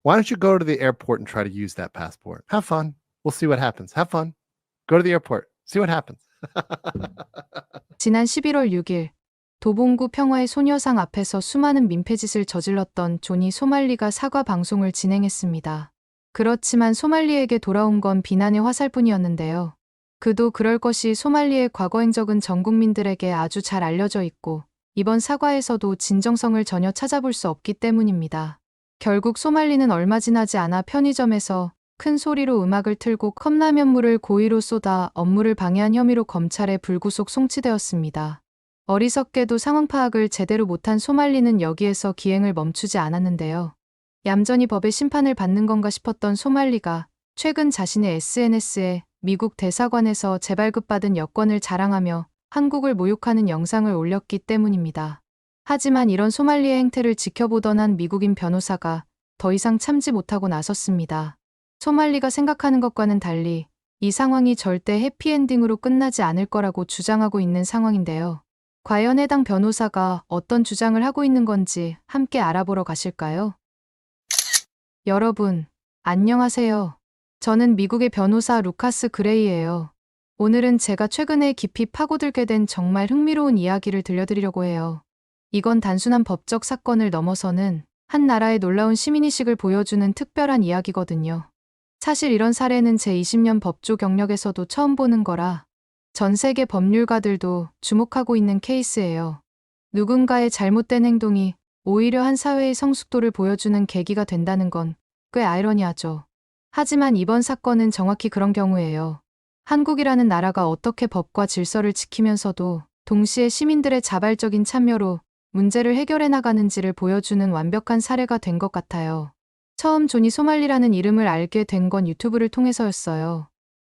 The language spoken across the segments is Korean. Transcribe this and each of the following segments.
Why don't you go to the airport and try to use that passport? Have fun. We'll see what happens. Have fun. Go to the airport. See what happens. 지난 11월 6일 도봉구 평화의 소녀상 앞에서 수많은 민폐짓을 저질렀던 조니 소말리가 사과 방송을 진행했습니다. 그렇지만 소말리에게 돌아온 건 비난의 화살뿐이었는데요. 그도 그럴 것이 소말리의 과거 행적은 전 국민들에게 아주 잘 알려져 있고 이번 사과에서도 진정성을 전혀 찾아볼 수 없기 때문입니다. 결국 소말리는 얼마 지나지 않아 편의점에서 큰 소리로 음악을 틀고 컵라면물을 고의로 쏟아 업무를 방해한 혐의로 검찰에 불구속 송치되었습니다. 어리석게도 상황 파악을 제대로 못한 소말리는 여기에서 기행을 멈추지 않았는데요. 얌전히 법의 심판을 받는 건가 싶었던 소말리가 최근 자신의 SNS에 미국 대사관에서 재발급받은 여권을 자랑하며 한국을 모욕하는 영상을 올렸기 때문입니다. 하지만 이런 소말리의 행태를 지켜보던 한 미국인 변호사가 더 이상 참지 못하고 나섰습니다. 소말리가 생각하는 것과는 달리 이 상황이 절대 해피엔딩으로 끝나지 않을 거라고 주장하고 있는 상황인데요. 과연 해당 변호사가 어떤 주장을 하고 있는 건지 함께 알아보러 가실까요? 여러분, 안녕하세요. 저는 미국의 변호사 루카스 그레이예요. 오늘은 제가 최근에 깊이 파고들게 된 정말 흥미로운 이야기를 들려드리려고 해요. 이건 단순한 법적 사건을 넘어서는 한 나라의 놀라운 시민의식을 보여주는 특별한 이야기거든요. 사실 이런 사례는 제20년 법조 경력에서도 처음 보는 거라 전 세계 법률가들도 주목하고 있는 케이스예요. 누군가의 잘못된 행동이 오히려 한 사회의 성숙도를 보여주는 계기가 된다는 건 꽤 아이러니하죠. 하지만 이번 사건은 정확히 그런 경우예요. 한국이라는 나라가 어떻게 법과 질서를 지키면서도 동시에 시민들의 자발적인 참여로 문제를 해결해 나가는지를 보여주는 완벽한 사례가 된 것 같아요. 처음 조니 소말리라는 이름을 알게 된 건 유튜브를 통해서였어요.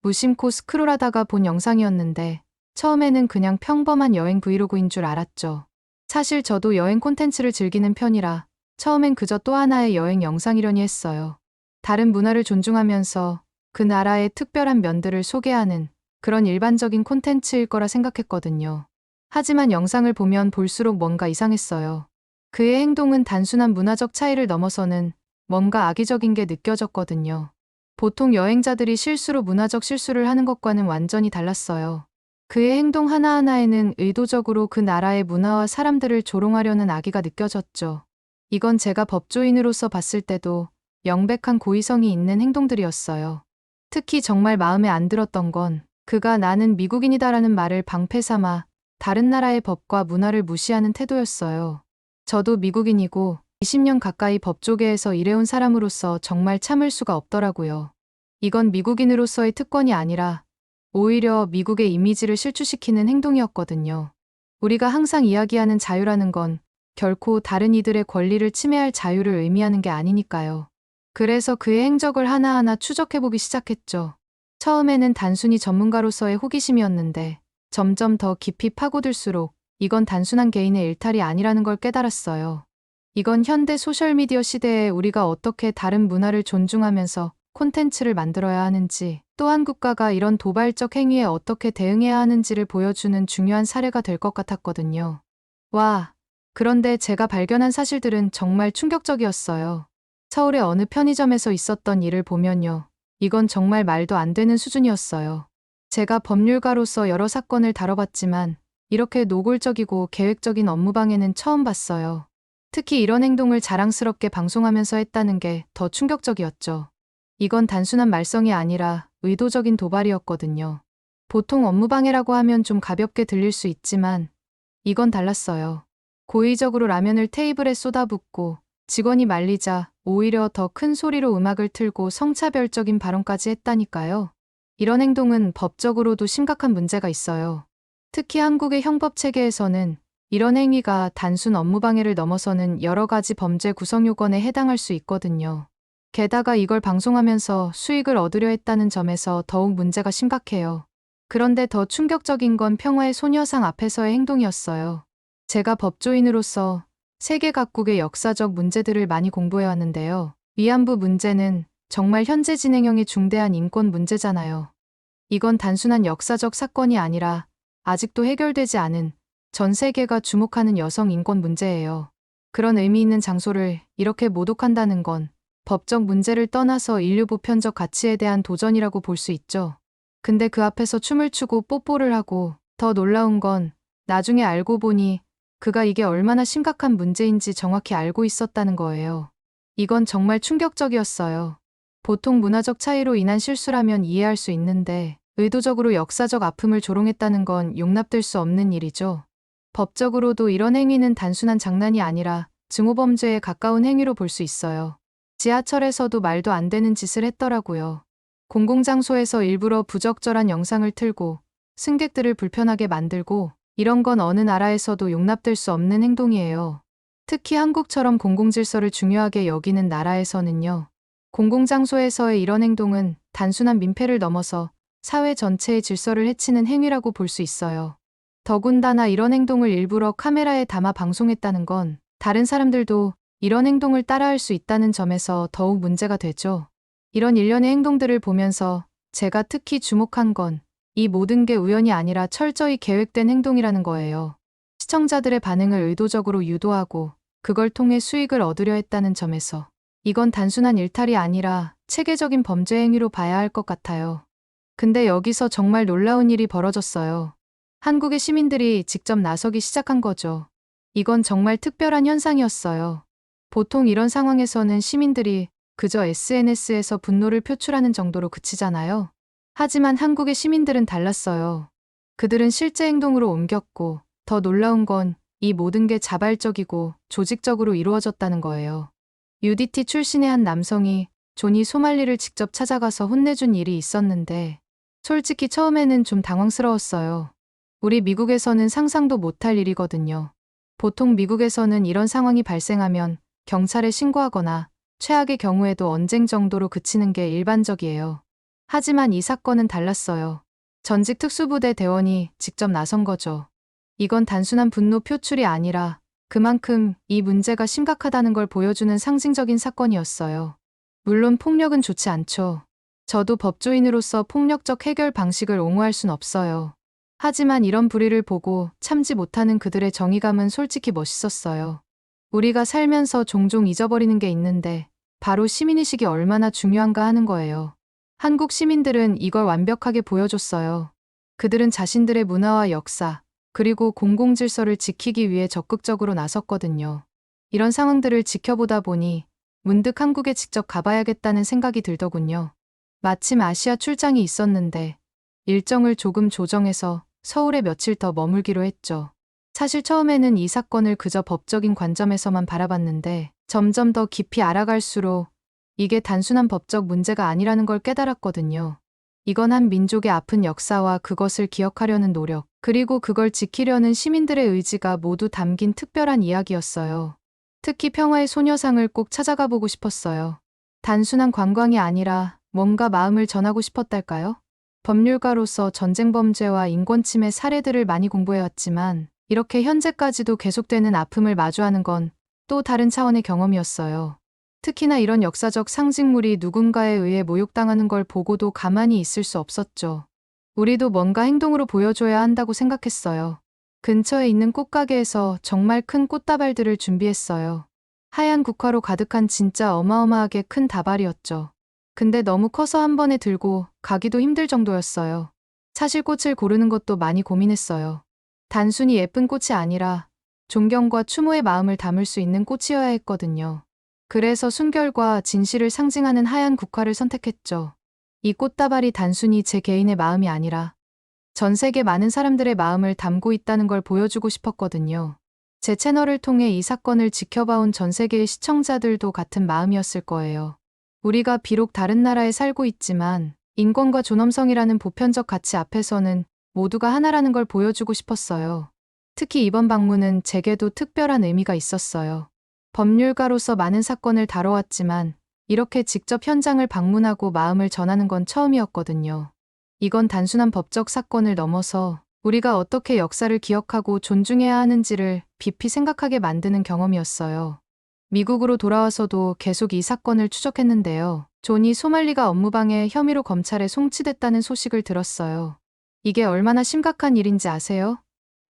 무심코 스크롤하다가 본 영상이었는데 처음에는 그냥 평범한 여행 브이로그인 줄 알았죠. 사실 저도 여행 콘텐츠를 즐기는 편이라 처음엔 그저 또 하나의 여행 영상이려니 했어요. 다른 문화를 존중하면서 그 나라의 특별한 면들을 소개하는 그런 일반적인 콘텐츠일 거라 생각했거든요. 하지만 영상을 보면 볼수록 뭔가 이상했어요. 그의 행동은 단순한 문화적 차이를 넘어서는 뭔가 악의적인 게 느껴졌거든요. 보통 여행자들이 실수로 문화적 실수를 하는 것과는 완전히 달랐어요. 그의 행동 하나하나에는 의도적으로 그 나라의 문화와 사람들을 조롱하려는 악의가 느껴졌죠. 이건 제가 법조인으로서 봤을 때도 명백한 고의성이 있는 행동들이었어요. 특히 정말 마음에 안 들었던 건 그가 나는 미국인이다라는 말을 방패 삼아 다른 나라의 법과 문화를 무시하는 태도였어요. 저도 미국인이고 20년 가까이 법조계에서 일해온 사람으로서 정말 참을 수가 없더라고요. 이건 미국인으로서의 특권이 아니라 오히려 미국의 이미지를 실추시키는 행동이었거든요. 우리가 항상 이야기하는 자유라는 건 결코 다른 이들의 권리를 침해할 자유를 의미하는 게 아니니까요. 그래서 그의 행적을 하나하나 추적해보기 시작했죠. 처음에는 단순히 전문가로서의 호기심이었는데 점점 더 깊이 파고들수록 이건 단순한 개인의 일탈이 아니라는 걸 깨달았어요. 이건 현대 소셜미디어 시대에 우리가 어떻게 다른 문화를 존중하면서 콘텐츠를 만들어야 하는지, 또 한 국가가 이런 도발적 행위에 어떻게 대응해야 하는지를 보여주는 중요한 사례가 될 것 같았거든요. 와, 그런데 제가 발견한 사실들은 정말 충격적이었어요. 서울의 어느 편의점에서 있었던 일을 보면요. 이건 정말 말도 안 되는 수준이었어요. 제가 법률가로서 여러 사건을 다뤄봤지만 이렇게 노골적이고 계획적인 업무방해는 처음 봤어요. 특히 이런 행동을 자랑스럽게 방송하면서 했다는 게 더 충격적이었죠. 이건 단순한 말썽이 아니라 의도적인 도발이었거든요. 보통 업무방해라고 하면 좀 가볍게 들릴 수 있지만 이건 달랐어요. 고의적으로 라면을 테이블에 쏟아붓고 직원이 말리자 오히려 더 큰 소리로 음악을 틀고 성차별적인 발언까지 했다니까요. 이런 행동은 법적으로도 심각한 문제가 있어요. 특히 한국의 형법 체계에서는 이런 행위가 단순 업무방해를 넘어서는 여러 가지 범죄 구성 요건에 해당할 수 있거든요. 게다가 이걸 방송하면서 수익을 얻으려 했다는 점에서 더욱 문제가 심각해요. 그런데 더 충격적인 건 평화의 소녀상 앞에서의 행동이었어요. 제가 법조인으로서 세계 각국의 역사적 문제들을 많이 공부해 왔는데요. 위안부 문제는 정말 현재 진행형의 중대한 인권 문제잖아요. 이건 단순한 역사적 사건이 아니라 아직도 해결되지 않은 전 세계가 주목하는 여성 인권 문제예요. 그런 의미 있는 장소를 이렇게 모독한다는 건 법적 문제를 떠나서 인류 보편적 가치에 대한 도전이라고 볼 수 있죠. 근데 그 앞에서 춤을 추고 뽀뽀를 하고 더 놀라운 건 나중에 알고 보니 그가 이게 얼마나 심각한 문제인지 정확히 알고 있었다는 거예요. 이건 정말 충격적이었어요. 보통 문화적 차이로 인한 실수라면 이해할 수 있는데 의도적으로 역사적 아픔을 조롱했다는 건 용납될 수 없는 일이죠. 법적으로도 이런 행위는 단순한 장난이 아니라 증오범죄에 가까운 행위로 볼 수 있어요. 지하철에서도 말도 안 되는 짓을 했더라고요. 공공장소에서 일부러 부적절한 영상을 틀고 승객들을 불편하게 만들고 이런 건 어느 나라에서도 용납될 수 없는 행동이에요. 특히 한국처럼 공공질서를 중요하게 여기는 나라에서는요. 공공장소에서의 이런 행동은 단순한 민폐를 넘어서 사회 전체의 질서를 해치는 행위라고 볼 수 있어요. 더군다나 이런 행동을 일부러 카메라에 담아 방송했다는 건 다른 사람들도 이런 행동을 따라할 수 있다는 점에서 더욱 문제가 되죠. 이런 일련의 행동들을 보면서 제가 특히 주목한 건 이 모든 게 우연이 아니라 철저히 계획된 행동이라는 거예요. 시청자들의 반응을 의도적으로 유도하고 그걸 통해 수익을 얻으려 했다는 점에서 이건 단순한 일탈이 아니라 체계적인 범죄 행위로 봐야 할 것 같아요. 근데 여기서 정말 놀라운 일이 벌어졌어요. 한국의 시민들이 직접 나서기 시작한 거죠. 이건 정말 특별한 현상이었어요. 보통 이런 상황에서는 시민들이 그저 SNS에서 분노를 표출하는 정도로 그치잖아요. 하지만 한국의 시민들은 달랐어요. 그들은 실제 행동으로 옮겼고 더 놀라운 건 이 모든 게 자발적이고 조직적으로 이루어졌다는 거예요. UDT 출신의 한 남성이 조니 소말리를 직접 찾아가서 혼내준 일이 있었는데 솔직히 처음에는 좀 당황스러웠어요. 우리 미국에서는 상상도 못할 일이거든요. 보통 미국에서는 이런 상황이 발생하면 경찰에 신고하거나 최악의 경우에도 언쟁 정도로 그치는 게 일반적이에요. 하지만 이 사건은 달랐어요. 전직 특수부대 대원이 직접 나선 거죠. 이건 단순한 분노 표출이 아니라 그만큼 이 문제가 심각하다는 걸 보여주는 상징적인 사건이었어요. 물론 폭력은 좋지 않죠. 저도 법조인으로서 폭력적 해결 방식을 옹호할 순 없어요. 하지만 이런 불의를 보고 참지 못하는 그들의 정의감은 솔직히 멋있었어요. 우리가 살면서 종종 잊어버리는 게 있는데 바로 시민의식이 얼마나 중요한가 하는 거예요. 한국 시민들은 이걸 완벽하게 보여줬어요. 그들은 자신들의 문화와 역사, 그리고 공공질서를 지키기 위해 적극적으로 나섰거든요. 이런 상황들을 지켜보다 보니 문득 한국에 직접 가봐야겠다는 생각이 들더군요. 마침 아시아 출장이 있었는데 일정을 조금 조정해서 서울에 며칠 더 머물기로 했죠. 사실 처음에는 이 사건을 그저 법적인 관점에서만 바라봤는데 점점 더 깊이 알아갈수록 이게 단순한 법적 문제가 아니라는 걸 깨달았거든요. 이건 한 민족의 아픈 역사와 그것을 기억하려는 노력, 그리고 그걸 지키려는 시민들의 의지가 모두 담긴 특별한 이야기였어요. 특히 평화의 소녀상을 꼭 찾아가 보고 싶었어요. 단순한 관광이 아니라 뭔가 마음을 전하고 싶었달까요? 법률가로서 전쟁 범죄와 인권침해 사례들을 많이 공부해왔지만 이렇게 현재까지도 계속되는 아픔을 마주하는 건 또 다른 차원의 경험이었어요. 특히나 이런 역사적 상징물이 누군가에 의해 모욕당하는 걸 보고도 가만히 있을 수 없었죠. 우리도 뭔가 행동으로 보여줘야 한다고 생각했어요. 근처에 있는 꽃가게에서 정말 큰 꽃다발들을 준비했어요. 하얀 국화로 가득한 진짜 어마어마하게 큰 다발이었죠. 근데 너무 커서 한 번에 들고 가기도 힘들 정도였어요. 사실 꽃을 고르는 것도 많이 고민했어요. 단순히 예쁜 꽃이 아니라 존경과 추모의 마음을 담을 수 있는 꽃이어야 했거든요. 그래서 순결과 진실을 상징하는 하얀 국화를 선택했죠. 이 꽃다발이 단순히 제 개인의 마음이 아니라 전 세계 많은 사람들의 마음을 담고 있다는 걸 보여주고 싶었거든요. 제 채널을 통해 이 사건을 지켜봐온 전 세계의 시청자들도 같은 마음이었을 거예요. 우리가 비록 다른 나라에 살고 있지만 인권과 존엄성이라는 보편적 가치 앞에서는 모두가 하나라는 걸 보여주고 싶었어요. 특히 이번 방문은 제게도 특별한 의미가 있었어요. 법률가로서 많은 사건을 다뤄왔지만 이렇게 직접 현장을 방문하고 마음을 전하는 건 처음이었거든요. 이건 단순한 법적 사건을 넘어서 우리가 어떻게 역사를 기억하고 존중해야 하는지를 깊이 생각하게 만드는 경험이었어요. 미국으로 돌아와서도 계속 이 사건을 추적했는데요. 조니 소말리가 업무방해 혐의로 검찰에 송치됐다는 소식을 들었어요. 이게 얼마나 심각한 일인지 아세요?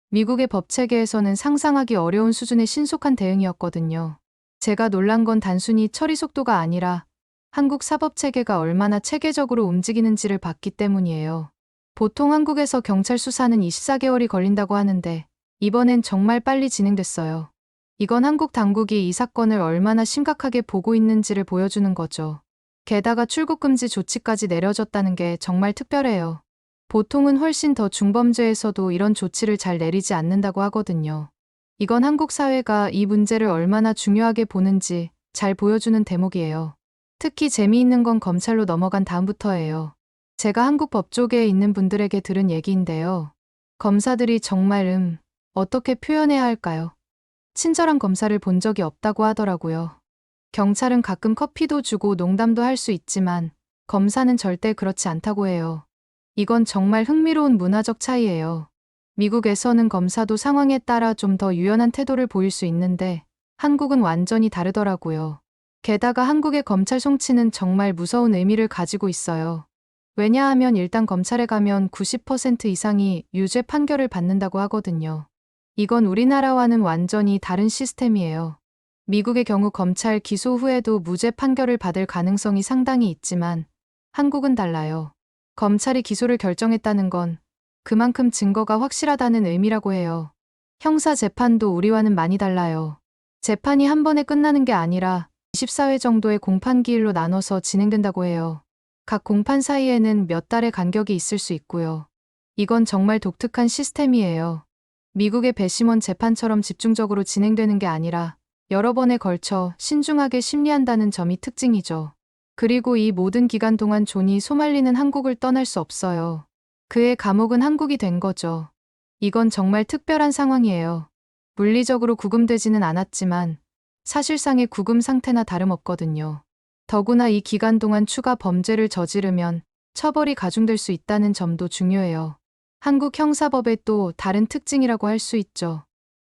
미국의 법 체계에서는 상상하기 어려운 수준의 신속한 대응이었거든요. 제가 놀란 건 단순히 처리 속도가 아니라 한국 사법 체계가 얼마나 체계적으로 움직이는지를 봤기 때문이에요. 보통 한국에서 경찰 수사는 24개월이 걸린다고 하는데 이번엔 정말 빨리 진행됐어요. 이건 한국 당국이 이 사건을 얼마나 심각하게 보고 있는지를 보여주는 거죠. 게다가 출국 금지 조치까지 내려졌다는 게 정말 특별해요. 보통은 훨씬 더 중범죄에서도 이런 조치를 잘 내리지 않는다고 하거든요. 이건 한국 사회가 이 문제를 얼마나 중요하게 보는지 잘 보여주는 대목이에요. 특히 재미있는 건 검찰로 넘어간 다음부터예요. 제가 한국 법조계에 있는 분들에게 들은 얘기인데요. 검사들이 정말 어떻게 표현해야 할까요? 친절한 검사를 본 적이 없다고 하더라고요. 경찰은 가끔 커피도 주고 농담도 할 수 있지만 검사는 절대 그렇지 않다고 해요. 이건 정말 흥미로운 문화적 차이예요. 미국에서는 검사도 상황에 따라 좀 더 유연한 태도를 보일 수 있는데 한국은 완전히 다르더라고요. 게다가 한국의 검찰 송치는 정말 무서운 의미를 가지고 있어요. 왜냐하면 일단 검찰에 가면 90% 이상이 유죄 판결을 받는다고 하거든요. 이건 우리나라와는 완전히 다른 시스템이에요. 미국의 경우 검찰 기소 후에도 무죄 판결을 받을 가능성이 상당히 있지만 한국은 달라요. 검찰이 기소를 결정했다는 건 그만큼 증거가 확실하다는 의미라고 해요. 형사 재판도 우리와는 많이 달라요. 재판이 한 번에 끝나는 게 아니라 24회 정도의 공판기일로 나눠서 진행된다고 해요. 각 공판 사이에는 몇 달의 간격이 있을 수 있고요. 이건 정말 독특한 시스템이에요. 미국의 배심원 재판처럼 집중적으로 진행되는 게 아니라 여러 번에 걸쳐 신중하게 심리한다는 점이 특징이죠. 그리고 이 모든 기간 동안 존이 소말리는 한국을 떠날 수 없어요. 그의 감옥은 한국이 된 거죠. 이건 정말 특별한 상황이에요. 물리적으로 구금되지는 않았지만 사실상의 구금 상태나 다름없거든요. 더구나 이 기간 동안 추가 범죄를 저지르면 처벌이 가중될 수 있다는 점도 중요해요. 한국 형사법의 또 다른 특징이라고 할 수 있죠.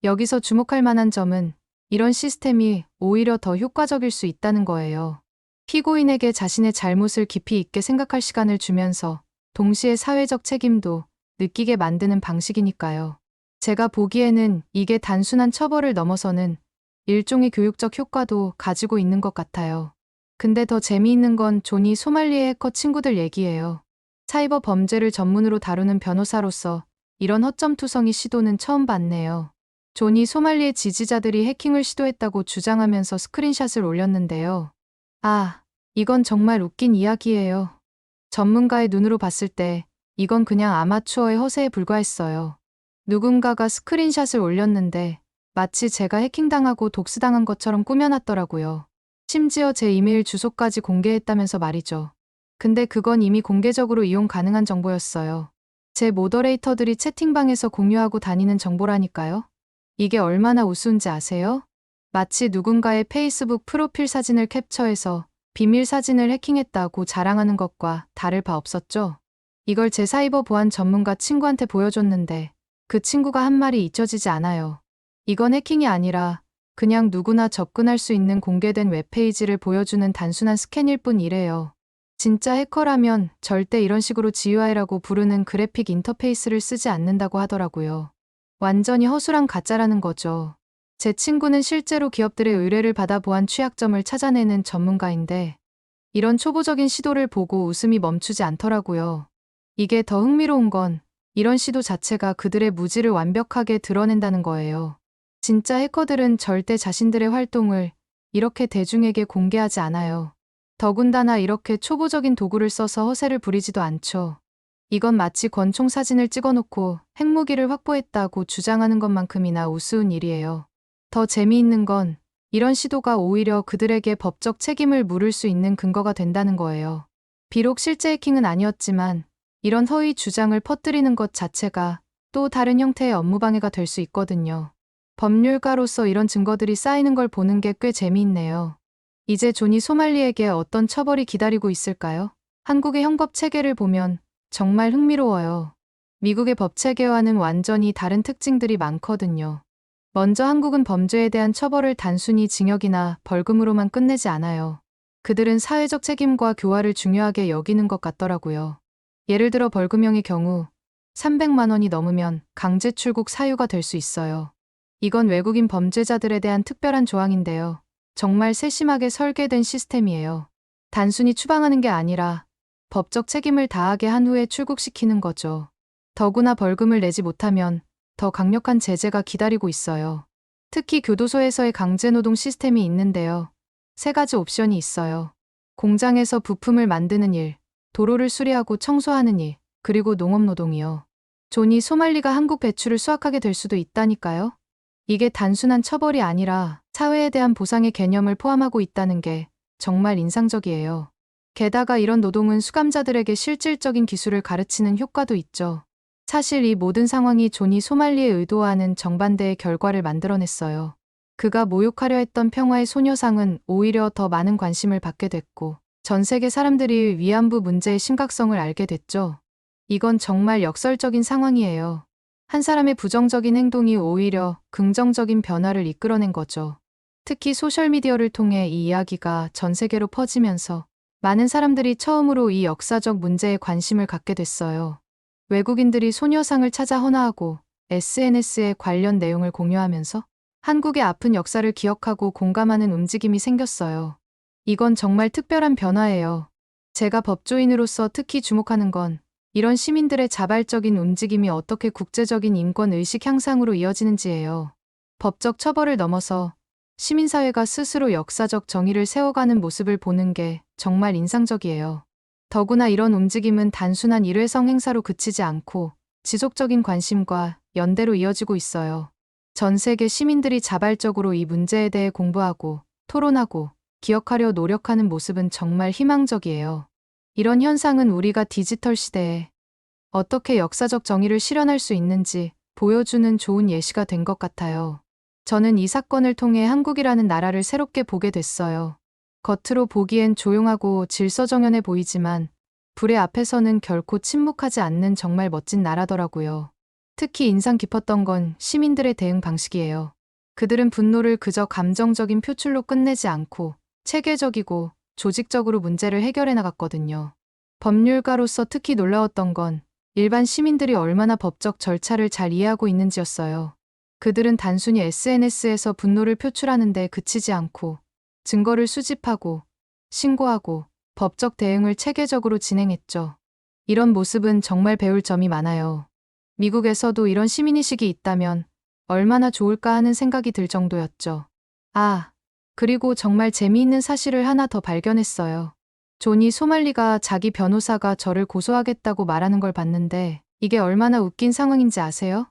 여기서 주목할 만한 점은 이런 시스템이 오히려 더 효과적일 수 있다는 거예요. 피고인에게 자신의 잘못을 깊이 있게 생각할 시간을 주면서 동시에 사회적 책임도 느끼게 만드는 방식이니까요. 제가 보기에는 이게 단순한 처벌을 넘어서는 일종의 교육적 효과도 가지고 있는 것 같아요. 근데 더 재미있는 건 존이 소말리의 해커 친구들 얘기예요. 사이버 범죄를 전문으로 다루는 변호사로서 이런 허점투성이 시도는 처음 봤네요. 존이 소말리의 지지자들이 해킹을 시도했다고 주장하면서 스크린샷을 올렸는데요. 아, 이건 정말 웃긴 이야기예요. 전문가의 눈으로 봤을 때 이건 그냥 아마추어의 허세에 불과했어요. 누군가가 스크린샷을 올렸는데 마치 제가 해킹당하고 독스당한 것처럼 꾸며놨더라고요. 심지어 제 이메일 주소까지 공개했다면서 말이죠. 근데 그건 이미 공개적으로 이용 가능한 정보였어요. 제 모더레이터들이 채팅방에서 공유하고 다니는 정보라니까요. 이게 얼마나 우스운지 아세요? 마치 누군가의 페이스북 프로필 사진을 캡처해서 비밀 사진을 해킹했다고 자랑하는 것과 다를 바 없었죠. 이걸 제 사이버 보안 전문가 친구한테 보여줬는데 그 친구가 한 말이 잊혀지지 않아요. 이건 해킹이 아니라 그냥 누구나 접근할 수 있는 공개된 웹페이지를 보여주는 단순한 스캔일 뿐이래요. 진짜 해커라면 절대 이런 식으로 GUI라고 부르는 그래픽 인터페이스를 쓰지 않는다고 하더라고요. 완전히 허술한 가짜라는 거죠. 제 친구는 실제로 기업들의 의뢰를 받아 보안 취약점을 찾아내는 전문가인데 이런 초보적인 시도를 보고 웃음이 멈추지 않더라고요. 이게 더 흥미로운 건 이런 시도 자체가 그들의 무지를 완벽하게 드러낸다는 거예요. 진짜 해커들은 절대 자신들의 활동을 이렇게 대중에게 공개하지 않아요. 더군다나 이렇게 초보적인 도구를 써서 허세를 부리지도 않죠. 이건 마치 권총 사진을 찍어놓고 핵무기를 확보했다고 주장하는 것만큼이나 우스운 일이에요. 더 재미있는 건 이런 시도가 오히려 그들에게 법적 책임을 물을 수 있는 근거가 된다는 거예요. 비록 실제 해킹은 아니었지만 이런 허위 주장을 퍼뜨리는 것 자체가 또 다른 형태의 업무방해가 될 수 있거든요. 법률가로서 이런 증거들이 쌓이는 걸 보는 게 꽤 재미있네요. 이제 존이 소말리에게 어떤 처벌이 기다리고 있을까요? 한국의 형법 체계를 보면 정말 흥미로워요. 미국의 법 체계와는 완전히 다른 특징들이 많거든요. 먼저 한국은 범죄에 대한 처벌을 단순히 징역이나 벌금으로만 끝내지 않아요. 그들은 사회적 책임과 교화를 중요하게 여기는 것 같더라고요. 예를 들어 벌금형의 경우 300만 원이 넘으면 강제 출국 사유가 될 수 있어요. 이건 외국인 범죄자들에 대한 특별한 조항인데요. 정말 세심하게 설계된 시스템이에요. 단순히 추방하는 게 아니라 법적 책임을 다하게 한 후에 출국시키는 거죠. 더구나 벌금을 내지 못하면 더 강력한 제재가 기다리고 있어요. 특히 교도소에서의 강제노동 시스템이 있는데요. 3가지 옵션이 있어요. 공장에서 부품을 만드는 일, 도로를 수리하고 청소하는 일, 그리고 농업노동이요. 존이 소말리가 한국 배추를 수확하게 될 수도 있다니까요. 이게 단순한 처벌이 아니라 사회에 대한 보상의 개념을 포함하고 있다는 게 정말 인상적이에요. 게다가 이런 노동은 수감자들에게 실질적인 기술을 가르치는 효과도 있죠. 사실 이 모든 상황이 존이 소말리에 의도하는 정반대의 결과를 만들어냈어요. 그가 모욕하려 했던 평화의 소녀상은 오히려 더 많은 관심을 받게 됐고, 전 세계 사람들이 위안부 문제의 심각성을 알게 됐죠. 이건 정말 역설적인 상황이에요. 한 사람의 부정적인 행동이 오히려 긍정적인 변화를 이끌어낸 거죠. 특히 소셜미디어를 통해 이 이야기가 전 세계로 퍼지면서 많은 사람들이 처음으로 이 역사적 문제에 관심을 갖게 됐어요. 외국인들이 소녀상을 찾아 헌화하고 SNS에 관련 내용을 공유하면서 한국의 아픈 역사를 기억하고 공감하는 움직임이 생겼어요. 이건 정말 특별한 변화예요. 제가 법조인으로서 특히 주목하는 건 이런 시민들의 자발적인 움직임이 어떻게 국제적인 인권 의식 향상으로 이어지는지예요. 법적 처벌을 넘어서 시민사회가 스스로 역사적 정의를 세워가는 모습을 보는 게 정말 인상적이에요. 더구나 이런 움직임은 단순한 일회성 행사로 그치지 않고 지속적인 관심과 연대로 이어지고 있어요. 전 세계 시민들이 자발적으로 이 문제에 대해 공부하고 토론하고 기억하려 노력하는 모습은 정말 희망적이에요. 이런 현상은 우리가 디지털 시대에 어떻게 역사적 정의를 실현할 수 있는지 보여주는 좋은 예시가 된 것 같아요. 저는 이 사건을 통해 한국이라는 나라를 새롭게 보게 됐어요. 겉으로 보기엔 조용하고 질서정연해 보이지만 불의 앞에서는 결코 침묵하지 않는 정말 멋진 나라더라고요. 특히 인상 깊었던 건 시민들의 대응 방식이에요. 그들은 분노를 그저 감정적인 표출로 끝내지 않고 체계적이고 조직적으로 문제를 해결해 나갔거든요. 법률가로서 특히 놀라웠던 건 일반 시민들이 얼마나 법적 절차를 잘 이해하고 있는지였어요. 그들은 단순히 SNS에서 분노를 표출하는데 그치지 않고 증거를 수집하고 신고하고 법적 대응을 체계적으로 진행했죠. 이런 모습은 정말 배울 점이 많아요. 미국에서도 이런 시민의식이 있다면 얼마나 좋을까 하는 생각이 들 정도였죠. 아, 그리고 정말 재미있는 사실을 하나 더 발견했어요. 존이 소말리가 자기 변호사가 저를 고소하겠다고 말하는 걸 봤는데 이게 얼마나 웃긴 상황인지 아세요?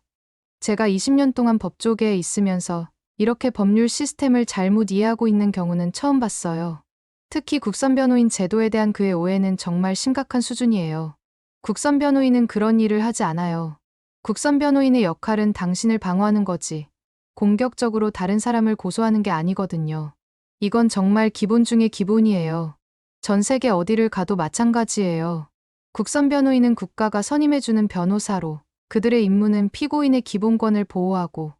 제가 20년 동안 법조계에 있으면서 이렇게 법률 시스템을 잘못 이해하고 있는 경우는 처음 봤어요. 특히 국선 변호인 제도에 대한 그의 오해는 정말 심각한 수준이에요. 국선 변호인은 그런 일을 하지 않아요. 국선 변호인의 역할은 당신을 방어하는 거지, 공격적으로 다른 사람을 고소하는 게 아니거든요. 이건 정말 기본 중의 기본이에요. 전 세계 어디를 가도 마찬가지예요. 국선 변호인은 국가가 선임해주는 변호사로 그들의 임무는 피고인의 기본권을 보호하고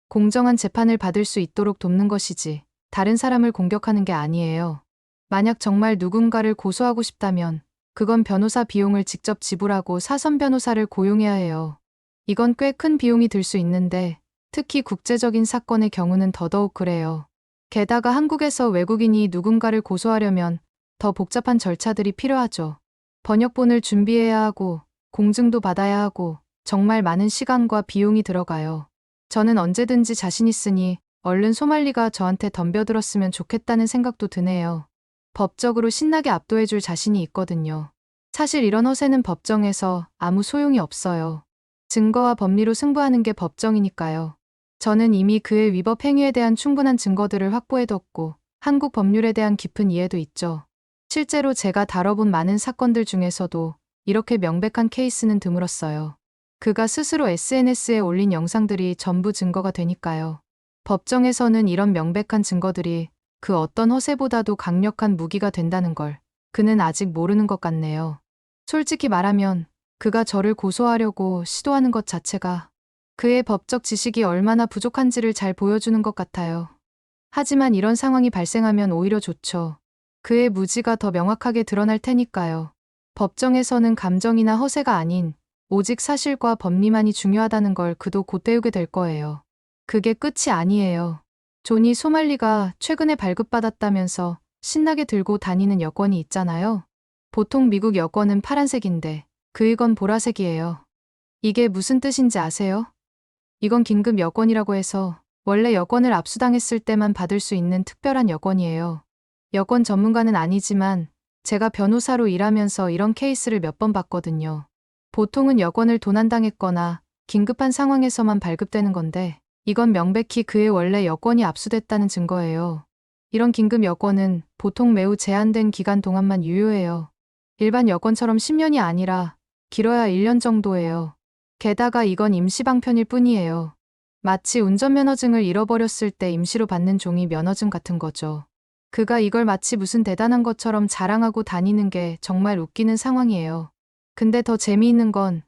공정한 재판을 받을 수 있도록 돕는 것이지 다른 사람을 공격하는 게 아니에요. 만약 정말 누군가를 고소하고 싶다면 그건 변호사 비용을 직접 지불하고 사선 변호사를 고용해야 해요. 이건 꽤 큰 비용이 들 수 있는데 특히 국제적인 사건의 경우는 더더욱 그래요. 게다가 한국에서 외국인이 누군가를 고소하려면 더 복잡한 절차들이 필요하죠. 번역본을 준비해야 하고 공증도 받아야 하고 정말 많은 시간과 비용이 들어가요. 저는 언제든지 자신 있으니 얼른 소말리가 저한테 덤벼들었으면 좋겠다는 생각도 드네요. 법적으로 신나게 압도해줄 자신이 있거든요. 사실 이런 허세는 법정에서 아무 소용이 없어요. 증거와 법리로 승부하는 게 법정이니까요. 저는 이미 그의 위법 행위에 대한 충분한 증거들을 확보해뒀고 한국 법률에 대한 깊은 이해도 있죠. 실제로 제가 다뤄본 많은 사건들 중에서도 이렇게 명백한 케이스는 드물었어요. 그가 스스로 SNS에 올린 영상들이 전부 증거가 되니까요. 법정에서는 이런 명백한 증거들이 그 어떤 허세보다도 강력한 무기가 된다는 걸 그는 아직 모르는 것 같네요. 솔직히 말하면 그가 저를 고소하려고 시도하는 것 자체가 그의 법적 지식이 얼마나 부족한지를 잘 보여주는 것 같아요. 하지만 이런 상황이 발생하면 오히려 좋죠. 그의 무지가 더 명확하게 드러날 테니까요. 법정에서는 감정이나 허세가 아닌 오직 사실과 법리만이 중요하다는 걸 그도 곧 배우게 될 거예요. 그게 끝이 아니에요. 조니 소말리가 최근에 발급받았다면서 신나게 들고 다니는 여권이 있잖아요. 보통 미국 여권은 파란색인데 그이건 보라색이에요. 이게 무슨 뜻인지 아세요? 이건 긴급 여권이라고 해서 원래 여권을 압수당했을 때만 받을 수 있는 특별한 여권이에요. 여권 전문가는 아니지만 제가 변호사로 일하면서 이런 케이스를 몇 번 봤거든요. 보통은 여권을 도난당했거나 긴급한 상황에서만 발급되는 건데 이건 명백히 그의 원래 여권이 압수됐다는 증거예요. 이런 긴급 여권은 보통 매우 제한된 기간 동안만 유효해요. 일반 여권처럼 10년이 아니라 길어야 1년 정도예요. 게다가 이건 임시방편일 뿐이에요. 마치 운전면허증을 잃어버렸을 때 임시로 받는 종이 면허증 같은 거죠. 그가 이걸 마치 무슨 대단한 것처럼 자랑하고 다니는 게 정말 웃기는 상황이에요. 근데 더 재미있는 건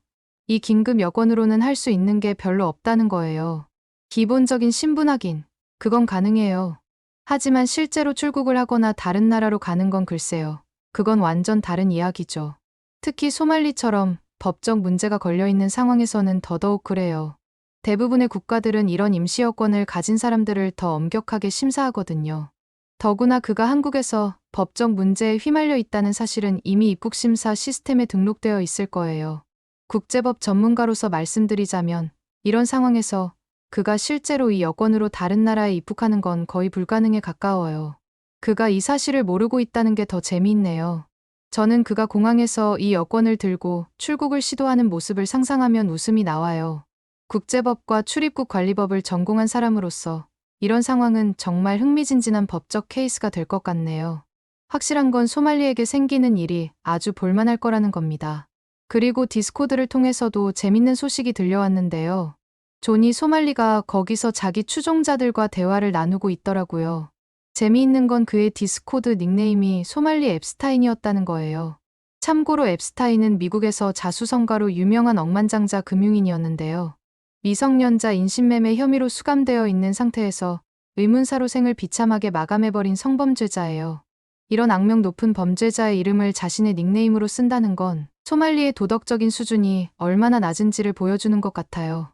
이 긴급 여권으로는 할 수 있는 게 별로 없다는 거예요. 기본적인 신분 확인, 그건 가능해요. 하지만 실제로 출국을 하거나 다른 나라로 가는 건 글쎄요. 그건 완전 다른 이야기죠. 특히 소말리처럼 법적 문제가 걸려있는 상황에서는 더더욱 그래요. 대부분의 국가들은 이런 임시 여권을 가진 사람들을 더 엄격하게 심사하거든요. 더구나 그가 한국에서 법적 문제에 휘말려 있다는 사실은 이미 입국심사 시스템에 등록되어 있을 거예요. 국제법 전문가로서 말씀드리자면 이런 상황에서 그가 실제로 이 여권으로 다른 나라에 입국하는 건 거의 불가능에 가까워요. 그가 이 사실을 모르고 있다는 게 더 재미있네요. 저는 그가 공항에서 이 여권을 들고 출국을 시도하는 모습을 상상하면 웃음이 나와요. 국제법과 출입국 관리법을 전공한 사람으로서 이런 상황은 정말 흥미진진한 법적 케이스가 될 것 같네요. 확실한 건 소말리에게 생기는 일이 아주 볼만할 거라는 겁니다. 그리고 디스코드를 통해서도 재밌는 소식이 들려왔는데요. 조니 소말리가 거기서 자기 추종자들과 대화를 나누고 있더라고요. 재미있는 건 그의 디스코드 닉네임이 소말리 앱스타인이었다는 거예요. 참고로 앱스타인은 미국에서 자수성가로 유명한 억만장자 금융인이었는데요. 미성년자 인신매매 혐의로 수감되어 있는 상태에서 의문사로 생을 비참하게 마감해버린 성범죄자예요. 이런 악명 높은 범죄자의 이름을 자신의 닉네임으로 쓴다는 건 소말리의 도덕적인 수준이 얼마나 낮은지를 보여주는 것 같아요.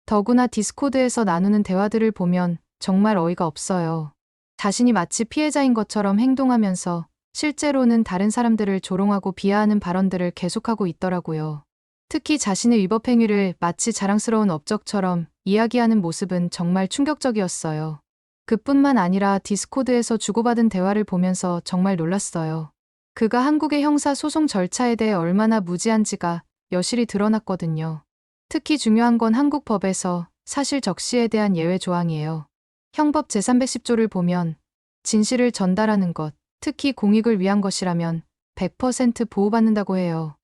더구나 디스코드에서 나누는 대화들을 보면 정말 어이가 없어요. 자신이 마치 피해자인 것처럼 행동하면서 실제로는 다른 사람들을 조롱하고 비하하는 발언들을 계속하고 있더라고요. 특히 자신의 위법 행위를 마치 자랑스러운 업적처럼 이야기하는 모습은 정말 충격적이었어요. 그뿐만 아니라 디스코드에서 주고받은 대화를 보면서 정말 놀랐어요. 그가 한국의 형사 소송 절차에 대해 얼마나 무지한지가 여실히 드러났거든요. 특히 중요한 건 한국 법에서 사실 적시에 대한 예외 조항이에요. 형법 제310조를 보면 진실을 전달하는 것, 특히 공익을 위한 것이라면 100% 보호받는다고 해요.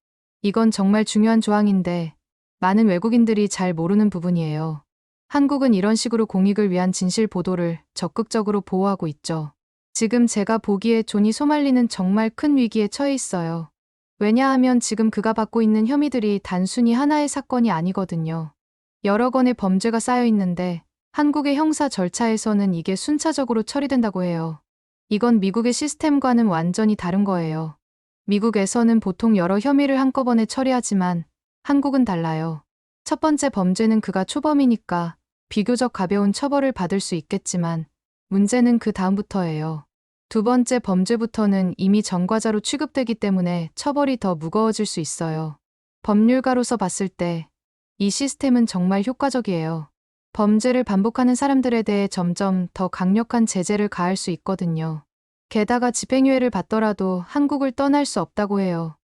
이건 정말 중요한 조항인데 많은 외국인들이 잘 모르는 부분이에요. 한국은 이런 식으로 공익을 위한 진실 보도를 적극적으로 보호하고 있죠. 지금 제가 보기에 조니 소말리는 정말 큰 위기에 처해 있어요. 왜냐하면 지금 그가 받고 있는 혐의들이 단순히 하나의 사건이 아니거든요. 여러 건의 범죄가 쌓여 있는데 한국의 형사 절차에서는 이게 순차적으로 처리된다고 해요. 이건 미국의 시스템과는 완전히 다른 거예요. 미국에서는 보통 여러 혐의를 한꺼번에 처리하지만 한국은 달라요. 첫 번째 범죄는 그가 초범이니까 비교적 가벼운 처벌을 받을 수 있겠지만 문제는 그 다음부터예요. 두 번째 범죄부터는 이미 전과자로 취급되기 때문에 처벌이 더 무거워질 수 있어요. 법률가로서 봤을 때 이 시스템은 정말 효과적이에요. 범죄를 반복하는 사람들에 대해 점점 더 강력한 제재를 가할 수 있거든요. 게다가 집행유예를 받더라도 한국을 떠날 수 없다고 해요.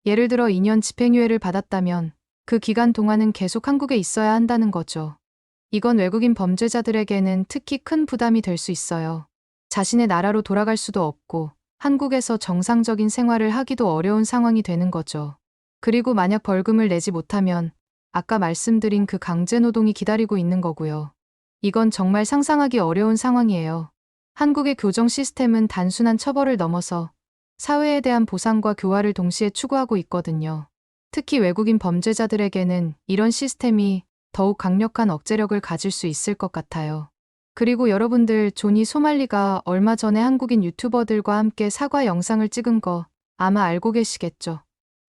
예를 들어 2년 집행유예를 받았다면 그 기간 동안은 계속 한국에 있어야 한다는 거죠. 이건 외국인 범죄자들에게는 특히 큰 부담이 될 수 있어요. 자신의 나라로 돌아갈 수도 없고 한국에서 정상적인 생활을 하기도 어려운 상황이 되는 거죠. 그리고 만약 벌금을 내지 못하면 아까 말씀드린 그 강제노동이 기다리고 있는 거고요. 이건 정말 상상하기 어려운 상황이에요. 한국의 교정 시스템은 단순한 처벌을 넘어서 사회에 대한 보상과 교화를 동시에 추구하고 있거든요. 특히 외국인 범죄자들에게는 이런 시스템이 더욱 강력한 억제력을 가질 수 있을 것 같아요. 그리고 여러분들 조니 소말리가 얼마 전에 한국인 유튜버들과 함께 사과 영상을 찍은 거 아마 알고 계시겠죠?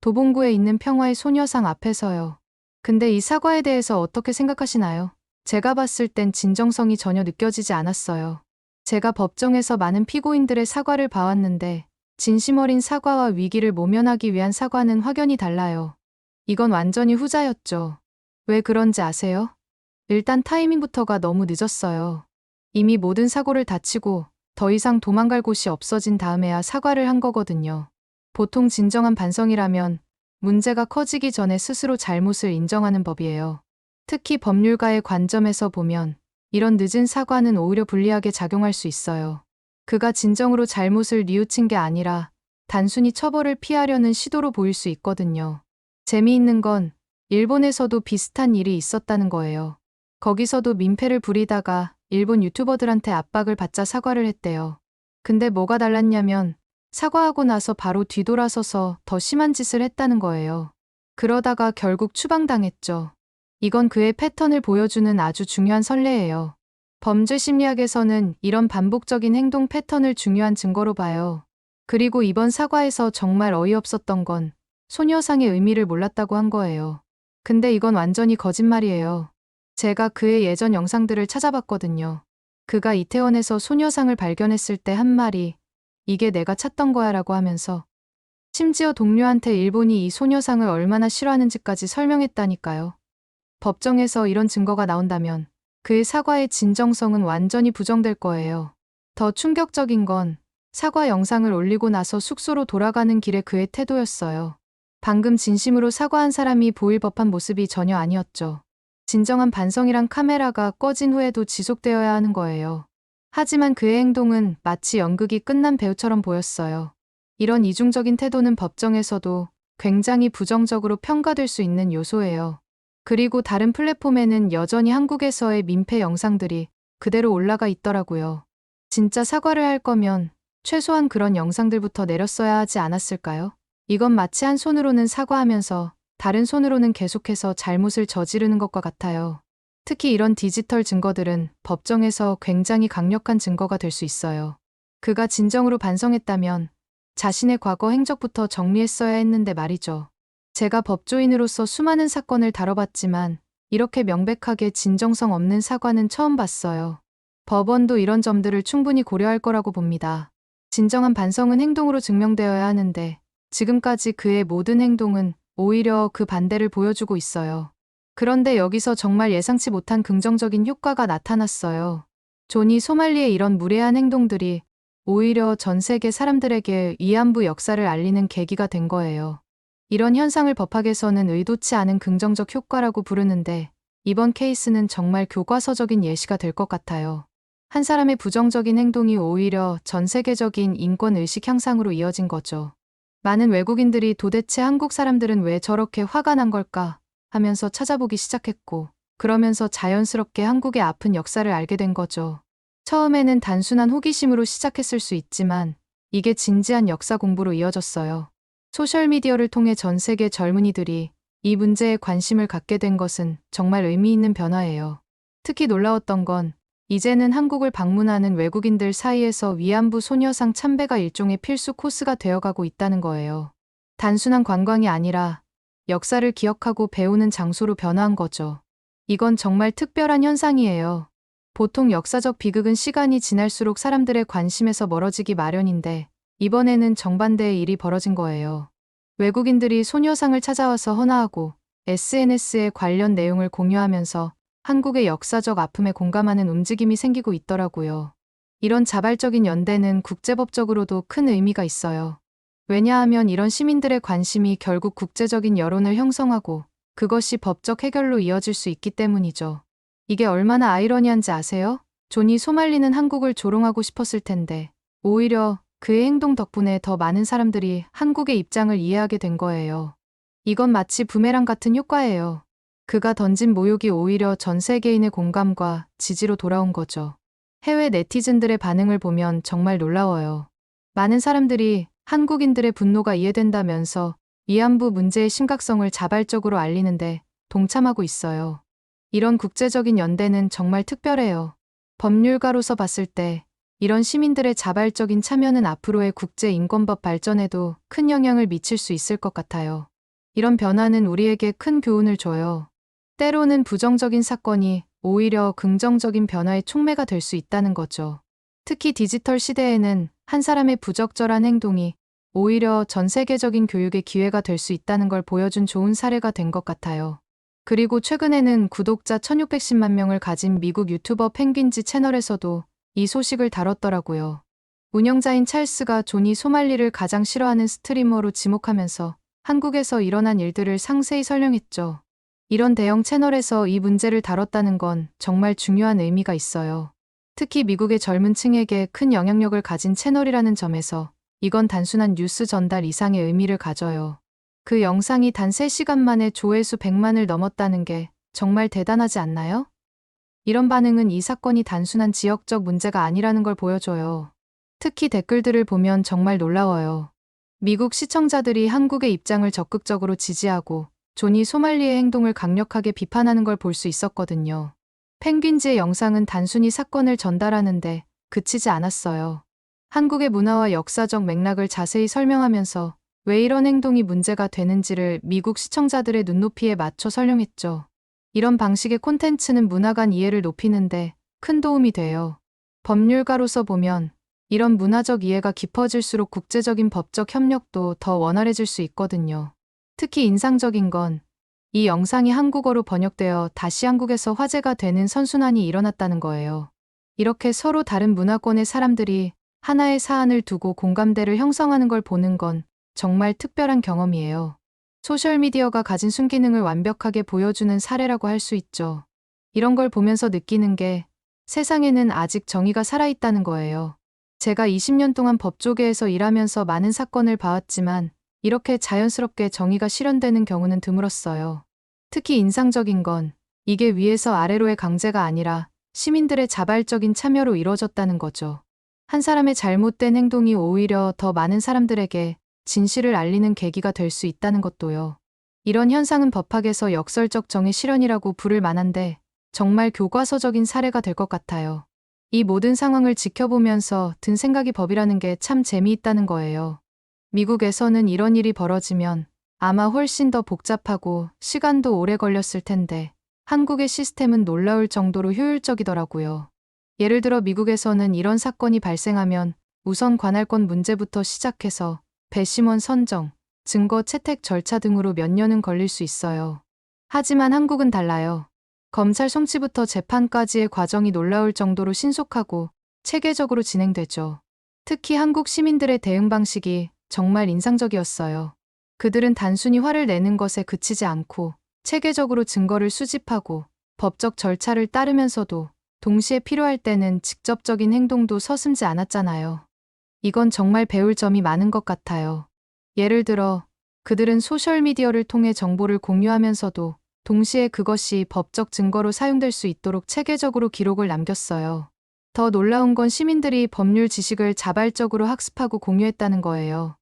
도봉구에 있는 평화의 소녀상 앞에서요. 근데 이 사과에 대해서 어떻게 생각하시나요? 제가 봤을 땐 진정성이 전혀 느껴지지 않았어요. 제가 법정에서 많은 피고인들의 사과를 봐왔는데 진심 어린 사과와 위기를 모면하기 위한 사과는 확연히 달라요. 이건 완전히 후자였죠. 왜 그런지 아세요? 일단 타이밍부터가 너무 늦었어요. 이미 모든 사고를 다치고 더 이상 도망갈 곳이 없어진 다음에야 사과를 한 거거든요. 보통 진정한 반성이라면 문제가 커지기 전에 스스로 잘못을 인정하는 법이에요. 특히 법률가의 관점에서 보면 이런 늦은 사과는 오히려 불리하게 작용할 수 있어요. 그가 진정으로 잘못을 뉘우친 게 아니라 단순히 처벌을 피하려는 시도로 보일 수 있거든요. 재미있는 건 일본에서도 비슷한 일이 있었다는 거예요. 거기서도 민폐를 부리다가 일본 유튜버들한테 압박을 받자 사과를 했대요. 근데 뭐가 달랐냐면 사과하고 나서 바로 뒤돌아서서 더 심한 짓을 했다는 거예요. 그러다가 결국 추방당했죠. 이건 그의 패턴을 보여주는 아주 중요한 선례예요. 범죄 심리학에서는 이런 반복적인 행동 패턴을 중요한 증거로 봐요. 그리고 이번 사과에서 정말 어이없었던 건 소녀상의 의미를 몰랐다고 한 거예요. 근데 이건 완전히 거짓말이에요. 제가 그의 예전 영상들을 찾아봤거든요. 그가 이태원에서 소녀상을 발견했을 때 한 말이 이게 내가 찾던 거야 라고 하면서 심지어 동료한테 일본이 이 소녀상을 얼마나 싫어하는지까지 설명했다니까요. 법정에서 이런 증거가 나온다면 그의 사과의 진정성은 완전히 부정될 거예요. 더 충격적인 건 사과 영상을 올리고 나서 숙소로 돌아가는 길의 그의 태도였어요. 방금 진심으로 사과한 사람이 보일 법한 모습이 전혀 아니었죠. 진정한 반성이란 카메라가 꺼진 후에도 지속되어야 하는 거예요. 하지만 그의 행동은 마치 연극이 끝난 배우처럼 보였어요. 이런 이중적인 태도는 법정에서도 굉장히 부정적으로 평가될 수 있는 요소예요. 그리고 다른 플랫폼에는 여전히 한국에서의 민폐 영상들이 그대로 올라가 있더라고요. 진짜 사과를 할 거면 최소한 그런 영상들부터 내렸어야 하지 않았을까요? 이건 마치 한 손으로는 사과하면서 다른 손으로는 계속해서 잘못을 저지르는 것과 같아요. 특히 이런 디지털 증거들은 법정에서 굉장히 강력한 증거가 될 수 있어요. 그가 진정으로 반성했다면 자신의 과거 행적부터 정리했어야 했는데 말이죠. 제가 법조인으로서 수많은 사건을 다뤄봤지만 이렇게 명백하게 진정성 없는 사과는 처음 봤어요. 법원도 이런 점들을 충분히 고려할 거라고 봅니다. 진정한 반성은 행동으로 증명되어야 하는데 지금까지 그의 모든 행동은 오히려 그 반대를 보여주고 있어요. 그런데 여기서 정말 예상치 못한 긍정적인 효과가 나타났어요. 존이 소말리의 이런 무례한 행동들이 오히려 전 세계 사람들에게 위안부 역사를 알리는 계기가 된 거예요. 이런 현상을 법학에서는 의도치 않은 긍정적 효과라고 부르는데 이번 케이스는 정말 교과서적인 예시가 될 것 같아요. 한 사람의 부정적인 행동이 오히려 전 세계적인 인권 의식 향상으로 이어진 거죠. 많은 외국인들이 도대체 한국 사람들은 왜 저렇게 화가 난 걸까 하면서 찾아보기 시작했고, 그러면서 자연스럽게 한국의 아픈 역사를 알게 된 거죠. 처음에는 단순한 호기심으로 시작했을 수 있지만 이게 진지한 역사 공부로 이어졌어요. 소셜미디어를 통해 전 세계 젊은이들이 이 문제에 관심을 갖게 된 것은 정말 의미 있는 변화예요. 특히 놀라웠던 건 이제는 한국을 방문하는 외국인들 사이에서 위안부 소녀상 참배가 일종의 필수 코스가 되어가고 있다는 거예요. 단순한 관광이 아니라 역사를 기억하고 배우는 장소로 변화한 거죠. 이건 정말 특별한 현상이에요. 보통 역사적 비극은 시간이 지날수록 사람들의 관심에서 멀어지기 마련인데 이번에는 정반대의 일이 벌어진 거예요. 외국인들이 소녀상을 찾아와서 헌화하고 SNS에 관련 내용을 공유하면서 한국의 역사적 아픔에 공감하는 움직임이 생기고 있더라고요. 이런 자발적인 연대는 국제법적으로도 큰 의미가 있어요. 왜냐하면 이런 시민들의 관심이 결국 국제적인 여론을 형성하고 그것이 법적 해결로 이어질 수 있기 때문이죠. 이게 얼마나 아이러니한지 아세요? 존이 소말리는 한국을 조롱하고 싶었을 텐데 오히려 그의 행동 덕분에 더 많은 사람들이 한국의 입장을 이해하게 된 거예요. 이건 마치 부메랑 같은 효과예요. 그가 던진 모욕이 오히려 전 세계인의 공감과 지지로 돌아온 거죠. 해외 네티즌들의 반응을 보면 정말 놀라워요. 많은 사람들이 한국인들의 분노가 이해된다면서 위안부 문제의 심각성을 자발적으로 알리는데 동참하고 있어요. 이런 국제적인 연대는 정말 특별해요. 법률가로서 봤을 때 이런 시민들의 자발적인 참여는 앞으로의 국제 인권법 발전에도 큰 영향을 미칠 수 있을 것 같아요. 이런 변화는 우리에게 큰 교훈을 줘요. 때로는 부정적인 사건이 오히려 긍정적인 변화의 촉매가 될 수 있다는 거죠. 특히 디지털 시대에는 한 사람의 부적절한 행동이 오히려 전 세계적인 교육의 기회가 될 수 있다는 걸 보여준 좋은 사례가 된 것 같아요. 그리고 최근에는 구독자 1610만 명을 가진 미국 유튜버 펭귄지 채널에서도 이 소식을 다뤘더라고요. 운영자인 찰스가 조니 소말리를 가장 싫어하는 스트리머로 지목하면서 한국에서 일어난 일들을 상세히 설명했죠. 이런 대형 채널에서 이 문제를 다뤘다는 건 정말 중요한 의미가 있어요. 특히 미국의 젊은 층에게 큰 영향력을 가진 채널이라는 점에서 이건 단순한 뉴스 전달 이상의 의미를 가져요. 그 영상이 단 3시간 만에 조회수 100만을 넘었다는 게 정말 대단하지 않나요? 이런 반응은 이 사건이 단순한 지역적 문제가 아니라는 걸 보여줘요. 특히 댓글들을 보면 정말 놀라워요. 미국 시청자들이 한국의 입장을 적극적으로 지지하고 조니 소말리의 행동을 강력하게 비판하는 걸 볼 수 있었거든요. 펭귄즈의 영상은 단순히 사건을 전달하는데 그치지 않았어요. 한국의 문화와 역사적 맥락을 자세히 설명하면서 왜 이런 행동이 문제가 되는지를 미국 시청자들의 눈높이에 맞춰 설명했죠. 이런 방식의 콘텐츠는 문화 간 이해를 높이는데 큰 도움이 돼요. 법률가로서 보면 이런 문화적 이해가 깊어질수록 국제적인 법적 협력도 더 원활해질 수 있거든요. 특히 인상적인 건 이 영상이 한국어로 번역되어 다시 한국에서 화제가 되는 선순환이 일어났다는 거예요. 이렇게 서로 다른 문화권의 사람들이 하나의 사안을 두고 공감대를 형성하는 걸 보는 건 정말 특별한 경험이에요. 소셜미디어가 가진 순기능을 완벽하게 보여주는 사례라고 할 수 있죠. 이런 걸 보면서 느끼는 게 세상에는 아직 정의가 살아있다는 거예요. 제가 20년 동안 법조계에서 일하면서 많은 사건을 봐왔지만 이렇게 자연스럽게 정의가 실현되는 경우는 드물었어요. 특히 인상적인 건 이게 위에서 아래로의 강제가 아니라 시민들의 자발적인 참여로 이루어졌다는 거죠. 한 사람의 잘못된 행동이 오히려 더 많은 사람들에게 진실을 알리는 계기가 될 수 있다는 것도요. 이런 현상은 법학에서 역설적 정의 실현이라고 부를 만한데 정말 교과서적인 사례가 될 것 같아요. 이 모든 상황을 지켜보면서 든 생각이 법이라는 게 참 재미있다는 거예요. 미국에서는 이런 일이 벌어지면 아마 훨씬 더 복잡하고 시간도 오래 걸렸을 텐데 한국의 시스템은 놀라울 정도로 효율적이더라고요. 예를 들어 미국에서는 이런 사건이 발생하면 우선 관할권 문제부터 시작해서 배심원 선정, 증거 채택 절차 등으로 몇 년은 걸릴 수 있어요. 하지만 한국은 달라요. 검찰 송치부터 재판까지의 과정이 놀라울 정도로 신속하고 체계적으로 진행되죠. 특히 한국 시민들의 대응 방식이 정말 인상적이었어요. 그들은 단순히 화를 내는 것에 그치지 않고 체계적으로 증거를 수집하고 법적 절차를 따르면서도 동시에 필요할 때는 직접적인 행동도 서슴지 않았잖아요. 이건 정말 배울 점이 많은 것 같아요. 예를 들어 그들은 소셜미디어를 통해 정보를 공유하면서도 동시에 그것이 법적 증거로 사용될 수 있도록 체계적으로 기록을 남겼어요. 더 놀라운 건 시민들이 법률 지식을 자발적으로 학습하고 공유했다는 거예요.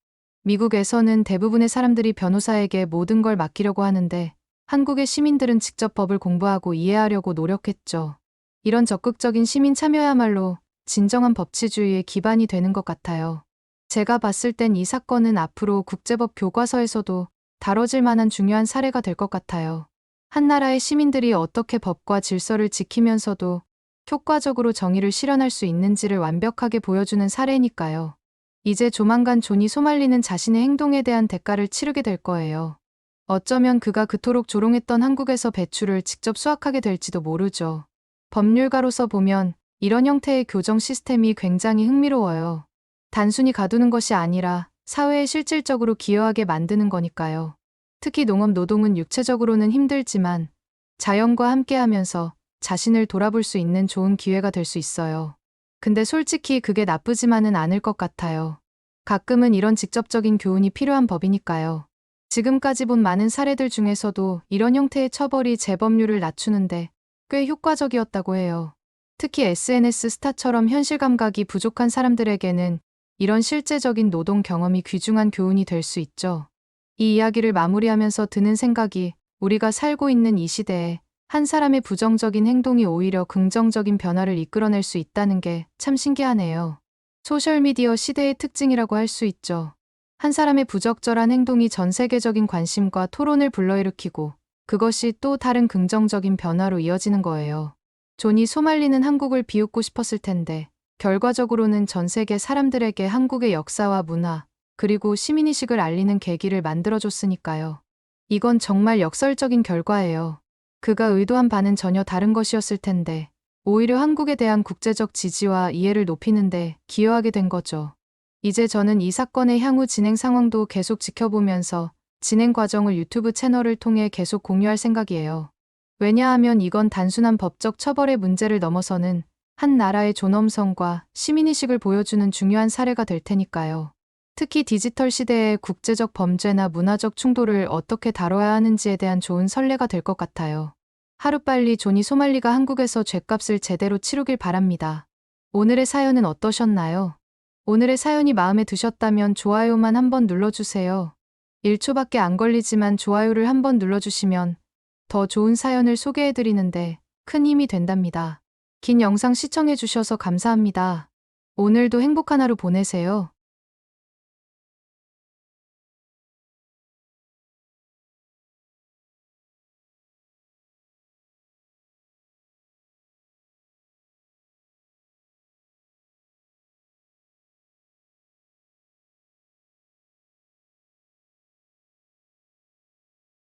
미국에서는 대부분의 사람들이 변호사에게 모든 걸 맡기려고 하는데 한국의 시민들은 직접 법을 공부하고 이해하려고 노력했죠. 이런 적극적인 시민 참여야말로 진정한 법치주의의 기반이 되는 것 같아요. 제가 봤을 땐 이 사건은 앞으로 국제법 교과서에서도 다뤄질 만한 중요한 사례가 될 것 같아요. 한 나라의 시민들이 어떻게 법과 질서를 지키면서도 효과적으로 정의를 실현할 수 있는지를 완벽하게 보여주는 사례니까요. 이제 조만간 조니 소말리는 자신의 행동에 대한 대가를 치르게 될 거예요. 어쩌면 그가 그토록 조롱했던 한국에서 배추를 직접 수확하게 될지도 모르죠. 법률가로서 보면 이런 형태의 교정 시스템이 굉장히 흥미로워요. 단순히 가두는 것이 아니라 사회에 실질적으로 기여하게 만드는 거니까요. 특히 농업 노동은 육체적으로는 힘들지만 자연과 함께하면서 자신을 돌아볼 수 있는 좋은 기회가 될 수 있어요. 근데 솔직히 그게 나쁘지만은 않을 것 같아요. 가끔은 이런 직접적인 교훈이 필요한 법이니까요. 지금까지 본 많은 사례들 중에서도 이런 형태의 처벌이 재범률을 낮추는데 꽤 효과적이었다고 해요. 특히 SNS 스타처럼 현실 감각이 부족한 사람들에게는 이런 실제적인 노동 경험이 귀중한 교훈이 될 수 있죠. 이 이야기를 마무리하면서 드는 생각이 우리가 살고 있는 이 시대에 한 사람의 부정적인 행동이 오히려 긍정적인 변화를 이끌어낼 수 있다는 게 참 신기하네요. 소셜미디어 시대의 특징이라고 할 수 있죠. 한 사람의 부적절한 행동이 전 세계적인 관심과 토론을 불러일으키고 그것이 또 다른 긍정적인 변화로 이어지는 거예요. 조니 소말리는 한국을 비웃고 싶었을 텐데 결과적으로는 전 세계 사람들에게 한국의 역사와 문화, 그리고 시민의식을 알리는 계기를 만들어줬으니까요. 이건 정말 역설적인 결과예요. 그가 의도한 바는 전혀 다른 것이었을 텐데, 오히려 한국에 대한 국제적 지지와 이해를 높이는데 기여하게 된 거죠. 이제 저는 이 사건의 향후 진행 상황도 계속 지켜보면서 진행 과정을 유튜브 채널을 통해 계속 공유할 생각이에요. 왜냐하면 이건 단순한 법적 처벌의 문제를 넘어서는 한 나라의 존엄성과 시민의식을 보여주는 중요한 사례가 될 테니까요. 특히 디지털 시대의 국제적 범죄나 문화적 충돌을 어떻게 다뤄야 하는지에 대한 좋은 선례가 될 것 같아요. 하루빨리 조니 소말리가 한국에서 죗값을 제대로 치르길 바랍니다. 오늘의 사연은 어떠셨나요? 오늘의 사연이 마음에 드셨다면 좋아요만 한번 눌러주세요. 1초밖에 안 걸리지만 좋아요를 한번 눌러주시면 더 좋은 사연을 소개해드리는데 큰 힘이 된답니다. 긴 영상 시청해주셔서 감사합니다. 오늘도 행복한 하루 보내세요.